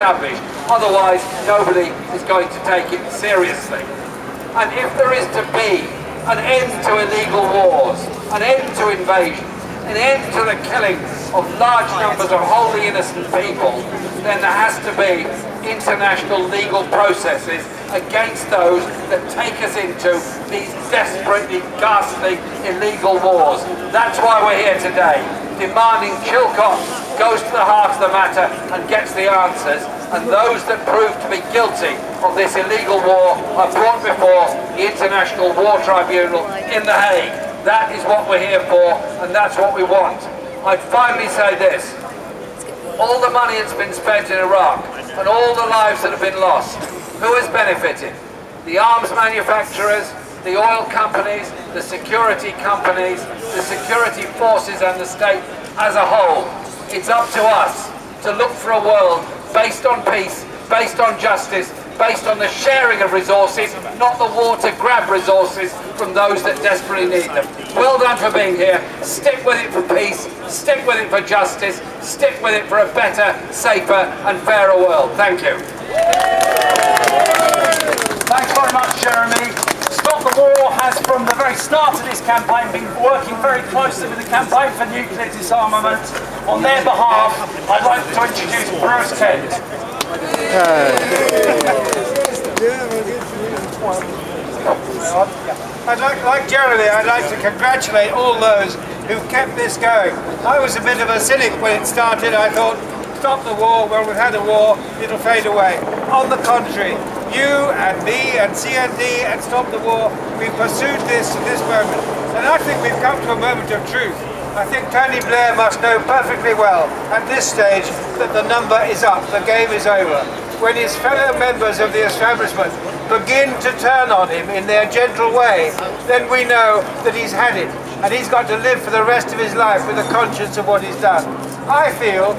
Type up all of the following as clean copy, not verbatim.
established, otherwise nobody is going to take it seriously. And if there is to be an end to illegal wars, an end to invasions, an end to the killing of large numbers of wholly innocent people, then there has to be international legal processes against those that take us into these desperately ghastly illegal wars. That's why we're here today, demanding Chilcot goes to the heart of the matter and gets the answers, and those that prove to be guilty of this illegal war are brought before the International War Tribunal in The Hague. That is what we're here for, and that's what we want. I'd finally say this: all the money that's been spent in Iraq and all the lives that have been lost, who has benefited? The arms manufacturers, the oil companies, the security companies, the security forces and the state as a whole. It's up to us to look for a world based on peace, based on justice, based on the sharing of resources, not the war to grab resources from those that desperately need them. Well done for being here. Stick with it for peace, stick with it for justice, stick with it for a better, safer and fairer world. Thank you. Thanks very much, Jeremy. Stop the War has, from the very start of this campaign, been working very closely with the Campaign for Nuclear Disarmament. On their behalf, I'd like to introduce Bruce Kent. Like Jeremy, I'd like to congratulate all those who kept this going. I was a bit of a cynic when it started. I thought, stop the war, well, we've had a war, it'll fade away. On the contrary, you and me and CND and Stop the War, we've pursued this to this moment. And I think we've come to a moment of truth. I think Tony Blair must know perfectly well at this stage that the number is up, the game is over. When his fellow members of the establishment begin to turn on him in their gentle way, then we know that he's had it, and he's got to live for the rest of his life with a conscience of what he's done. I feel,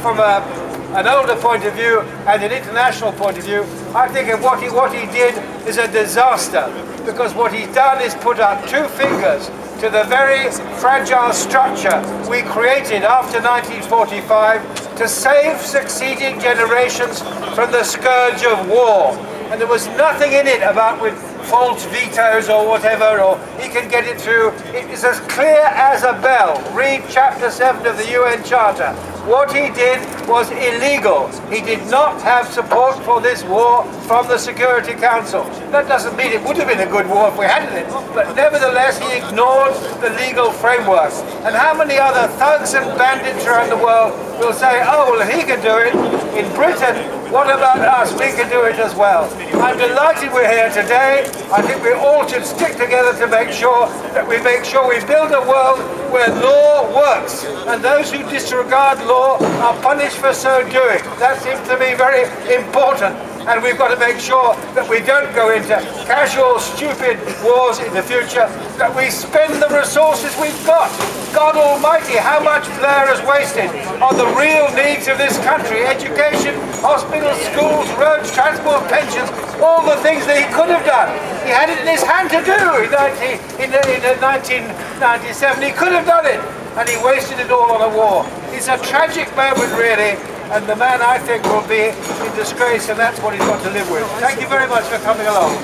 from an older point of view and an international point of view, I think of what he did is a disaster, because what he's done is put up two fingers to the very fragile structure we created after 1945 to save succeeding generations from the scourge of war. And there was nothing in it about with false vetoes or whatever, or he can get it through. It is as clear as a bell. Read Chapter 7 of the UN Charter. What he did was illegal. He did not have support for this war from the Security Council. That doesn't mean it would have been a good war if we had it, but nevertheless he ignored the legal framework. And how many other thugs and bandits around the world will say, oh, well, he can do it in Britain, what about us? We can do it as well. I'm delighted we're here today. I think we all should stick together to make sure we build a world where law works, and those who disregard law are punished for so doing. That seems to me very important. And we've got to make sure that we don't go into casual, stupid wars in the future, that we spend the resources we've got. God Almighty, how much Blair has wasted on the real needs of this country: education, hospitals, schools, roads, transport, pensions, all the things that he could have done. He had it in his hand to do in 1997. He could have done it, and he wasted it all on a war. It's a tragic moment, really. And the man, I think, will be in disgrace, and that's what he's got to live with. Thank you very much for coming along.